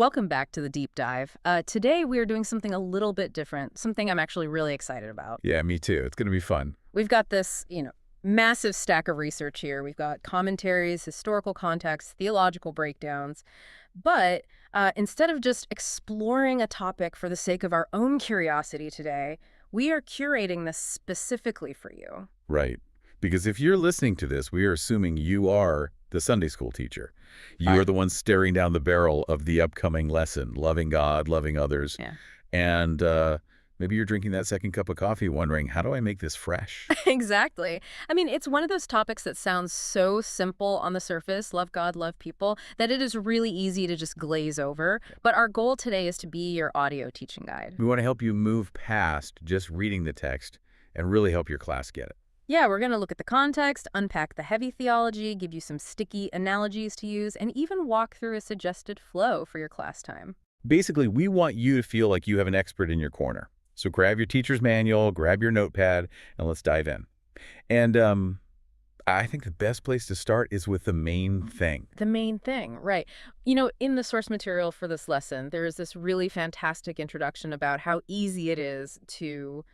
Welcome back to the deep dive. Today we are doing something a little bit different, something I'm actually really excited about. Yeah, me too. It's going to be fun. We've got this, massive stack of research here. We've got commentaries, historical context, theological breakdowns. But instead of just exploring a topic for the sake of our own curiosity today, we are curating this specifically for you. Right. Because if you're listening to this, we are assuming you are the Sunday school teacher. You are Right. the one staring down the barrel of the upcoming lesson, loving God, loving others. Yeah. And maybe you're drinking that second cup of coffee wondering, how do I make this fresh? Exactly. I mean, it's one of those topics that sounds so simple on the surface, love God, love people, that it is really easy to just glaze over. But our goal today is to be your audio teaching guide. We want to help you move past just reading the text and really help your class get it. Yeah, we're going to look at the context, unpack the heavy theology, give you some sticky analogies to use, and even walk through a suggested flow for your class time. Basically, we want you to feel like you have an expert in your corner. So grab your teacher's manual, grab your notepad, and let's dive in. And I think the best place to start is with the main thing. The main thing, right. In the source material for this lesson, there is this really fantastic introduction about how easy it is to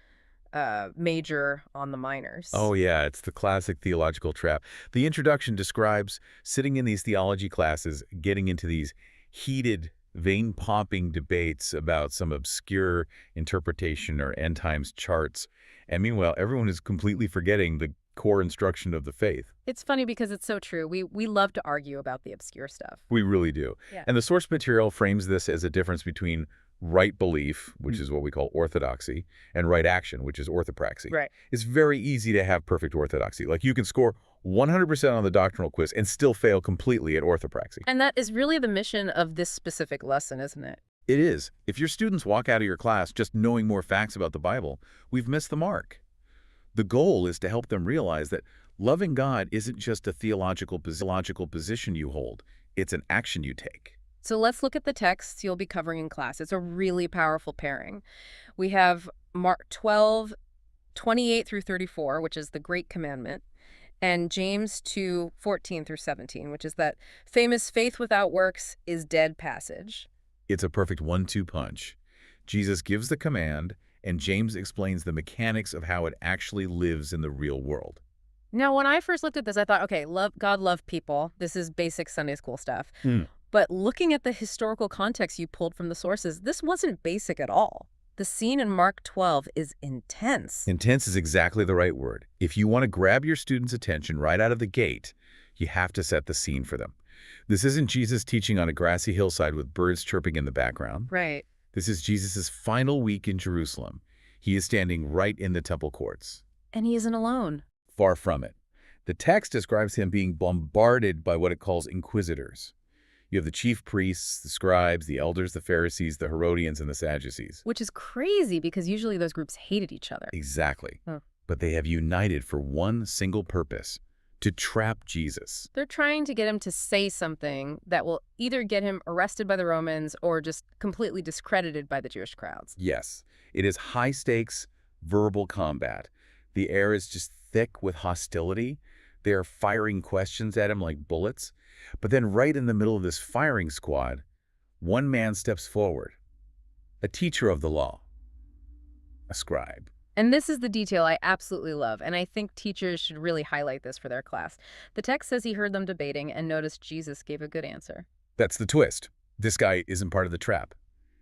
major on the minors. Oh, yeah, it's the classic theological trap. The introduction describes sitting in these theology classes, getting into these heated, vein-popping debates about some obscure interpretation or end times charts. And meanwhile, everyone is completely forgetting the core instruction of the faith. It's funny because it's so true. We love to argue about the obscure stuff. We really do. Yeah. And the source material frames this as a difference between right belief, which is what we call orthodoxy, and right action, which is orthopraxy. Right. It's very easy to have perfect orthodoxy. Like you can score 100% on the doctrinal quiz and still fail completely at orthopraxy. And that is really the mission of this specific lesson, isn't it? It is. If your students walk out of your class just knowing more facts about the Bible, we've missed the mark. The goal is to help them realize that loving God isn't just a theological position you hold. It's an action you take. So let's look at the texts you'll be covering in class. It's a really powerful pairing. We have Mark 12:28 through 34, which is the Great Commandment, and James 2:14 through 17, which is that famous faith without works is dead passage. It's a perfect 1-2 punch. Jesus gives the command, and James explains the mechanics of how it actually lives in the real world. Now, when I first looked at this, I thought, okay, love God, love people. This is basic Sunday school stuff. Mm. But looking at the historical context you pulled from the sources, this wasn't basic at all. The scene in Mark 12 is intense. Intense is exactly the right word. If you want to grab your students' attention right out of the gate, you have to set the scene for them. This isn't Jesus teaching on a grassy hillside with birds chirping in the background. Right. This is Jesus' final week in Jerusalem. He is standing right in the temple courts. And he isn't alone. Far from it. The text describes him being bombarded by what it calls inquisitors. You have the chief priests, the scribes, the elders, the Pharisees, the Herodians, and the Sadducees. Which is crazy because usually those groups hated each other. Exactly. Oh. But they have united for one single purpose, to trap Jesus. They're trying to get him to say something that will either get him arrested by the Romans or just completely discredited by the Jewish crowds. Yes, it is high-stakes verbal combat. The air is just thick with hostility. They are firing questions at him like bullets. But then right in the middle of this firing squad, one man steps forward, a teacher of the law, a scribe. And this is the detail I absolutely love, and I think teachers should really highlight this for their class. The text says he heard them debating and noticed Jesus gave a good answer. That's the twist. This guy isn't part of the trap.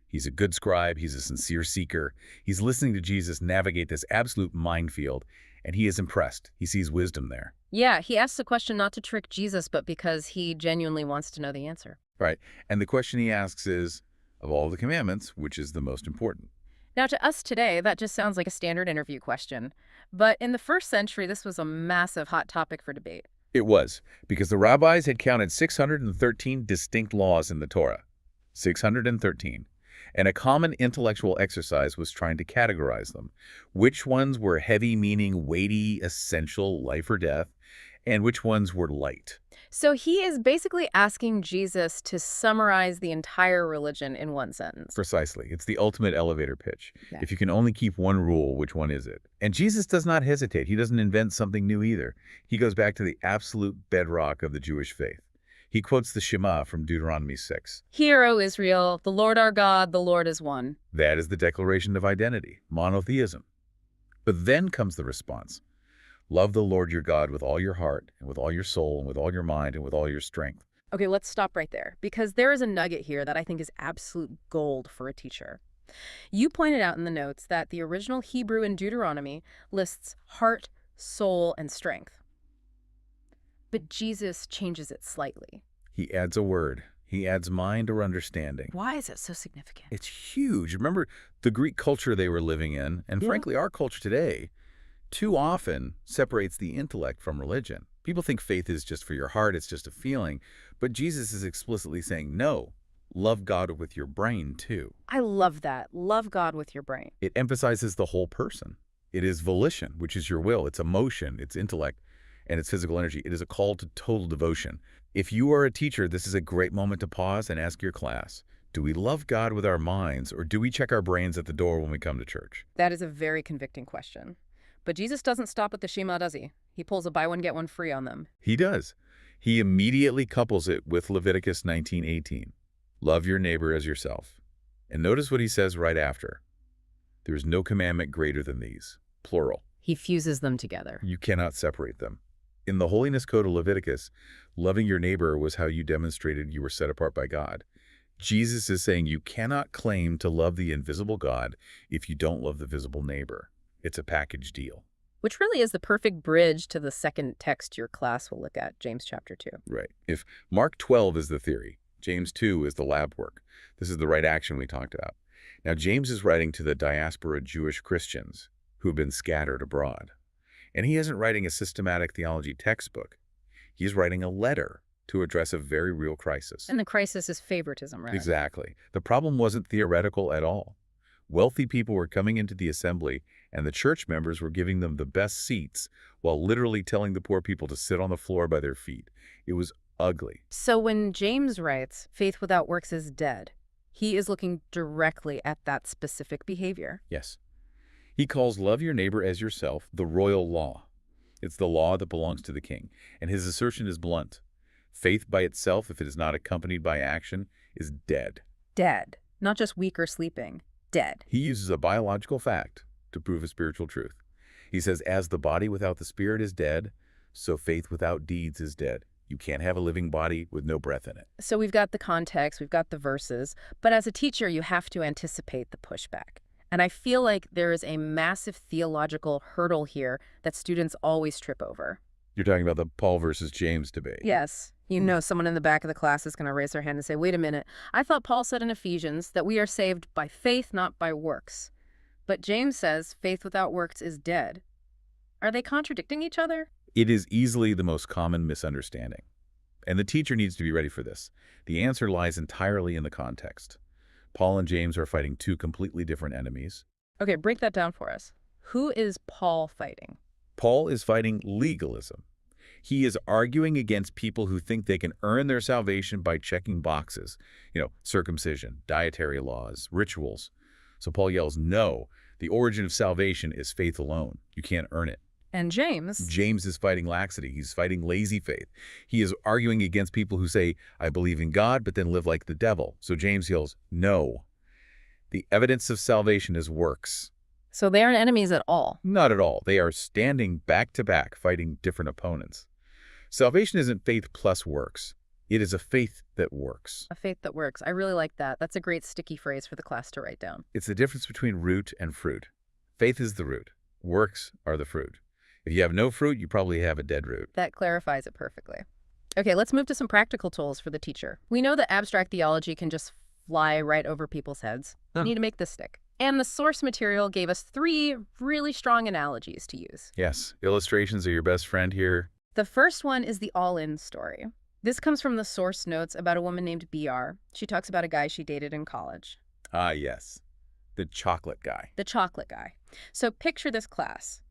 He's a good scribe. He's a sincere seeker. He's listening to Jesus navigate this absolute minefield, and he is impressed. He sees wisdom there. Yeah, he asks the question not to trick Jesus, but because he genuinely wants to know the answer. Right. And the question he asks is, of all the commandments, which is the most important? Now, to us today, that just sounds like a standard interview question. But in the first century, this was a massive hot topic for debate. It was, because the rabbis had counted 613 distinct laws in the Torah. 613. And a common intellectual exercise was trying to categorize them. Which ones were heavy, meaning weighty, essential, life or death, and which ones were light. So he is basically asking Jesus to summarize the entire religion in one sentence. Precisely. It's the ultimate elevator pitch. Yeah. If you can only keep one rule, which one is it? And Jesus does not hesitate. He doesn't invent something new either. He goes back to the absolute bedrock of the Jewish faith. He quotes the Shema from Deuteronomy 6. Hear, O Israel, the Lord our God, the Lord is one. That is the declaration of identity, monotheism. But then comes the response. Love the Lord your God with all your heart, and with all your soul, and with all your mind, and with all your strength. Okay, let's stop right there, because there is a nugget here that I think is absolute gold for a teacher. You pointed out in the notes that the original Hebrew in Deuteronomy lists heart, soul, and strength. But Jesus changes it slightly. He adds a word. He adds mind or understanding. Why is it so significant? It's huge. Remember the Greek culture they were living in, and frankly our culture today, too often separates the intellect from religion. People think faith is just for your heart, it's just a feeling. But Jesus is explicitly saying, no, love God with your brain too. I love that. Love God with your brain. It emphasizes the whole person. It is volition, which is your will. It's emotion, it's intellect, and it's physical energy. It is a call to total devotion. If you are a teacher, this is a great moment to pause and ask your class, do we love God with our minds, or do we check our brains at the door when we come to church? That is a very convicting question. But Jesus doesn't stop at the Shema, does he? He pulls a buy one, get one free on them. He does. He immediately couples it with Leviticus 19:18. Love your neighbor as yourself. And notice what he says right after. There is no commandment greater than these, plural. He fuses them together. You cannot separate them. In the Holiness Code of Leviticus, loving your neighbor was how you demonstrated you were set apart by God. Jesus is saying you cannot claim to love the invisible God if you don't love the visible neighbor. It's a package deal. Which really is the perfect bridge to the second text your class will look at, James chapter 2. Right. If Mark 12 is the theory, James 2 is the lab work. This is the right action we talked about. Now, James is writing to the diaspora Jewish Christians who have been scattered abroad. And he isn't writing a systematic theology textbook. He's writing a letter to address a very real crisis. And the crisis is favoritism, right? Exactly. The problem wasn't theoretical at all. Wealthy people were coming into the assembly, and the church members were giving them the best seats while literally telling the poor people to sit on the floor by their feet. It was ugly. So when James writes, faith without works is dead, he is looking directly at that specific behavior. Yes. He calls love your neighbor as yourself the royal law. It's the law that belongs to the king, and his assertion is blunt. Faith by itself, if it is not accompanied by action, is dead. Dead. Not just weak or sleeping. Dead. He uses a biological fact to prove a spiritual truth. He says, as the body without the spirit is dead, so faith without deeds is dead. You can't have a living body with no breath in it. So we've got the context, we've got the verses, but as a teacher, you have to anticipate the pushback. And I feel like there is a massive theological hurdle here that students always trip over. You're talking about the Paul versus James debate. Yes. You know someone in the back of the class is going to raise their hand and say, wait a minute, I thought Paul said in Ephesians that we are saved by faith, not by works. But James says faith without works is dead. Are they contradicting each other? It is easily the most common misunderstanding. And the teacher needs to be ready for this. The answer lies entirely in the context. Paul and James are fighting two completely different enemies. Okay, break that down for us. Who is Paul fighting? Paul is fighting legalism. He is arguing against people who think they can earn their salvation by checking boxes. Circumcision, dietary laws, rituals. So Paul yells, no, the origin of salvation is faith alone. You can't earn it. And James? James is fighting laxity. He's fighting lazy faith. He is arguing against people who say, I believe in God, but then live like the devil. So James yells, no. The evidence of salvation is works. So they aren't enemies at all? Not at all. They are standing back to back, fighting different opponents. Salvation isn't faith plus works. It is a faith that works. A faith that works. I really like that. That's a great sticky phrase for the class to write down. It's the difference between root and fruit. Faith is the root. Works are the fruit. If you have no fruit, you probably have a dead root. That clarifies it perfectly. Okay, let's move to some practical tools for the teacher. We know that abstract theology can just fly right over people's heads. We need to make this stick. And the source material gave us 3 really strong analogies to use. Yes, illustrations are your best friend here. The first one is the all-in story. This comes from the source notes about a woman named BR. She talks about a guy she dated in college. Ah, yes. The chocolate guy. The chocolate guy. So picture this class.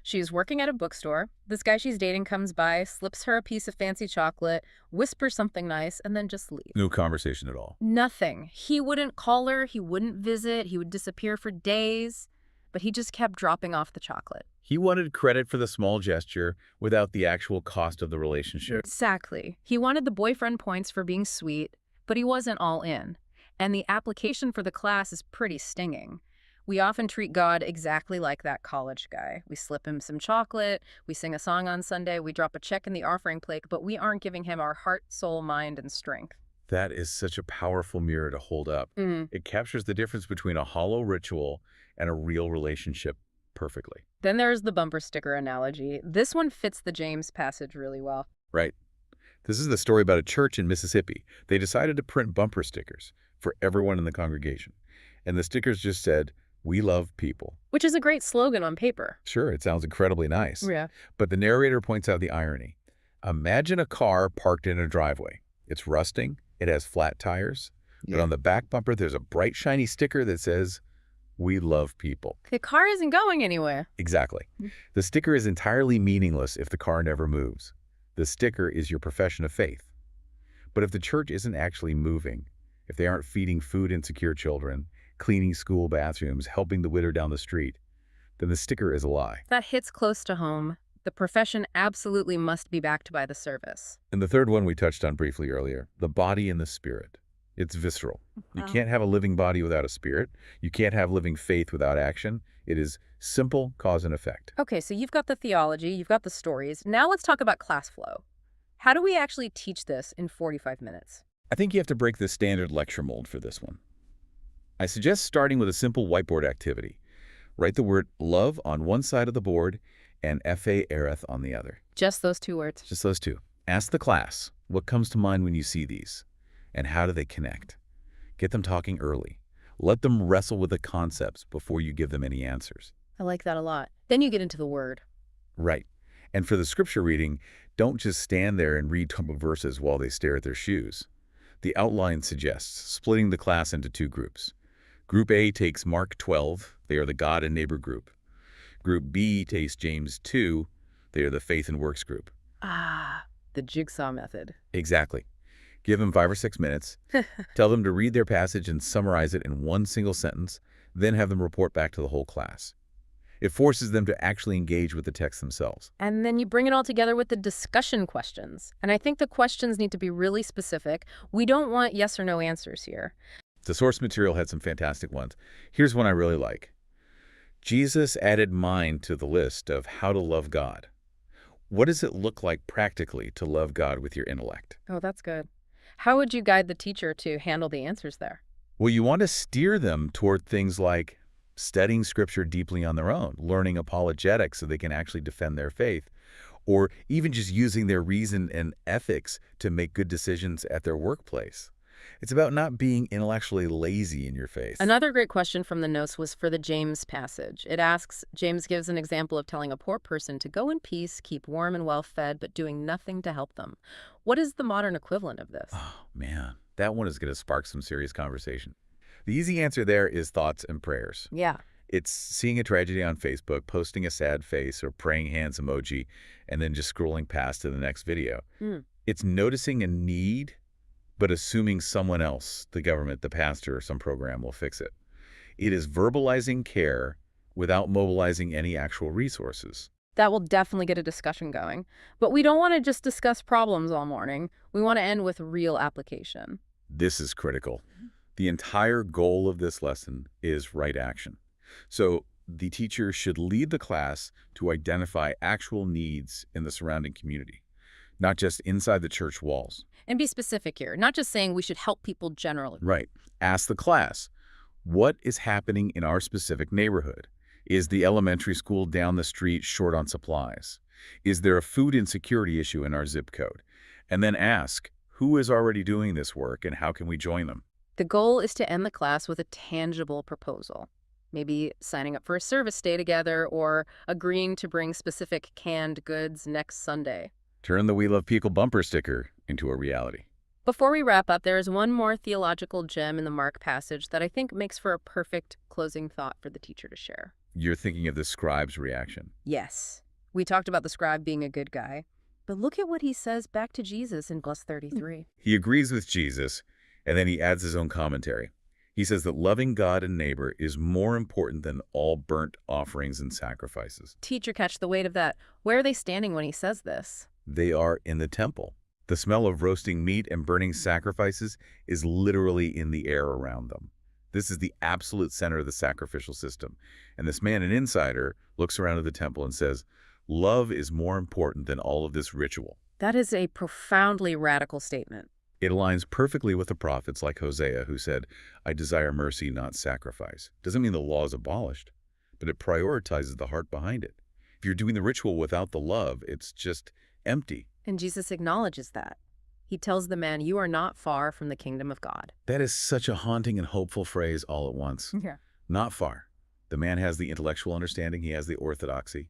She's working at a bookstore. This guy she's dating comes by, slips her a piece of fancy chocolate, whispers something nice, and then just leaves. No conversation at all. Nothing. He wouldn't call her. He wouldn't visit. He would disappear for days. But he just kept dropping off the chocolate. He wanted credit for the small gesture without the actual cost of the relationship. Exactly. He wanted the boyfriend points for being sweet, but he wasn't all in. And the application for the class is pretty stinging. We often treat God exactly like that college guy. We slip him some chocolate, we sing a song on Sunday, we drop a check in the offering plate, but we aren't giving him our heart, soul, mind, and strength. That is such a powerful mirror to hold up. It captures the difference between a hollow ritual and a real relationship perfectly. Then there's the bumper sticker analogy. This one fits the James passage really well. Right. This is the story about a church in Mississippi. They decided to print bumper stickers for everyone in the congregation. And the stickers just said, "We love people." Which is a great slogan on paper. Sure, it sounds incredibly nice. Yeah. But the narrator points out the irony. Imagine a car parked in a driveway. It's rusting, it has flat tires, but on the back bumper there's a bright shiny sticker that says, "We love people." The car isn't going anywhere. Exactly. The sticker is entirely meaningless if the car never moves. The sticker is your profession of faith. But if the church isn't actually moving, if they aren't feeding food-insecure children, cleaning school bathrooms, helping the widow down the street, then the sticker is a lie. That hits close to home. The profession absolutely must be backed by the service. And the third one we touched on briefly earlier, the body and the spirit. It's visceral. You can't have a living body without a spirit. You can't have living faith without action. It is simple cause and effect. Okay, so you've got the theology, you've got the stories. Now let's talk about class flow. How do we actually teach this in 45 minutes? I think you have to break the standard lecture mold for this one. I suggest starting with a simple whiteboard activity. Write the word love on one side of the board and F.A. Ereth on the other. Just those two words. Just those two. Ask the class, what comes to mind when you see these? And how do they connect? Get them talking early. Let them wrestle with the concepts before you give them any answers. I like that a lot. Then you get into the word. Right. And for the scripture reading, don't just stand there and read couple verses while they stare at their shoes. The outline suggests splitting the class into two groups. Group A takes Mark 12. They are the God and neighbor group. Group B takes James 2. They are the faith and works group. Ah, the jigsaw method. Exactly. Give them 5 or 6 minutes. Tell them to read their passage and summarize it in one single sentence, then have them report back to the whole class. It forces them to actually engage with the text themselves. And then you bring it all together with the discussion questions. And I think the questions need to be really specific. We don't want yes or no answers here. The source material had some fantastic ones. Here's one I really like. Jesus added mind to the list of how to love God. What does it look like practically to love God with your intellect? Oh, that's good. How would you guide the teacher to handle the answers there? Well, you want to steer them toward things like studying scripture deeply on their own, learning apologetics so they can actually defend their faith, or even just using their reason and ethics to make good decisions at their workplace. It's about not being intellectually lazy in your faith. Another great question from the notes was for the James passage. It asks, James gives an example of telling a poor person to go in peace, keep warm and well fed, but doing nothing to help them. What is the modern equivalent of this? Oh, man, that one is going to spark some serious conversation. The easy answer there is thoughts and prayers. Yeah. It's seeing a tragedy on Facebook, posting a sad face or praying hands emoji, and then just scrolling past to the next video. It's noticing a need, but assuming someone else, the government, the pastor, or some program will fix it. It is verbalizing care without mobilizing any actual resources. That will definitely get a discussion going. But we don't want to just discuss problems all morning. We want to end with real application. This is critical. The entire goal of this lesson is right action. So the teacher should lead the class to identify actual needs in the surrounding community, not just inside the church walls. And be specific here, not just saying we should help people generally. Right. Ask the class, what is happening in our specific neighborhood? Is the elementary school down the street short on supplies? Is there a food insecurity issue in our zip code? And then ask, who is already doing this work and how can we join them? The goal is to end the class with a tangible proposal. Maybe signing up for a service day together or agreeing to bring specific canned goods next Sunday. Turn the We Love People bumper sticker into a reality. Before we wrap up, there is one more theological gem in the Mark passage that I think makes for a perfect closing thought for the teacher to share. You're thinking of the scribe's reaction. Yes. We talked about the scribe being a good guy, but look at what he says back to Jesus in verse 33. He agrees with Jesus, and then he adds his own commentary. He says that loving God and neighbor is more important than all burnt offerings and sacrifices. Teacher, catch the weight of that. Where are they standing when he says this? They are in the temple. The smell of roasting meat and burning sacrifices is literally in the air around them. This is the absolute center of the sacrificial system. And this man, an insider, looks around at the temple and says, love is more important than all of this ritual. That is a profoundly radical statement. It aligns perfectly with the prophets like Hosea, who said, I desire mercy, not sacrifice. Doesn't mean the law is abolished, but it prioritizes the heart behind it. If you're doing the ritual without the love, it's just empty. And Jesus acknowledges that. He tells the man, you are not far from the kingdom of God. That is such a haunting and hopeful phrase all at once. Yeah. Not far. The man has the intellectual understanding, he has the orthodoxy.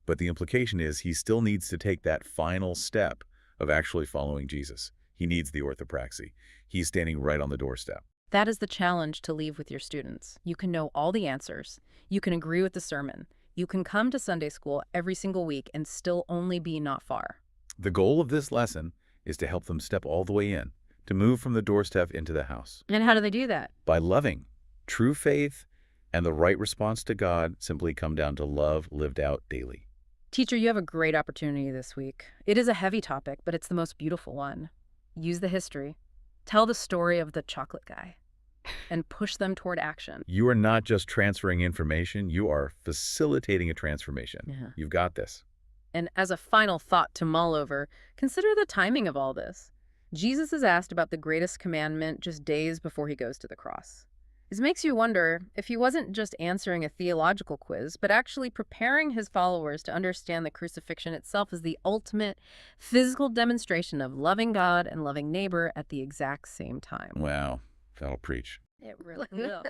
But the implication is he still needs to take that final step of actually following Jesus. He needs the orthopraxy. He's standing right on the doorstep. That is the challenge to leave with your students. You can know all the answers. You can agree with the sermon. You can come to Sunday school every single week and still only be not far. The goal of this lesson is to help them step all the way in, to move from the doorstep into the house. And how do they do that? By loving. True faith and the right response to God simply come down to love lived out daily. Teacher, you have a great opportunity this week. It is a heavy topic, but it's the most beautiful one. Use the history. Tell the story of the chocolate guy and push them toward action. You are not just transferring information, you are facilitating a transformation. Yeah. You've got this. And as a final thought to mull over, consider the timing of all this. Jesus is asked about the greatest commandment just days before he goes to the cross. This makes you wonder if he wasn't just answering a theological quiz, but actually preparing his followers to understand the crucifixion itself as the ultimate physical demonstration of loving God and loving neighbor at the exact same time. Wow, that'll preach. It really will.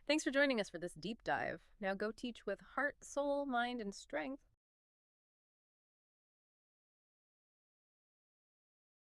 Thanks for joining us for this deep dive. Now go teach with heart, soul, mind, and strength.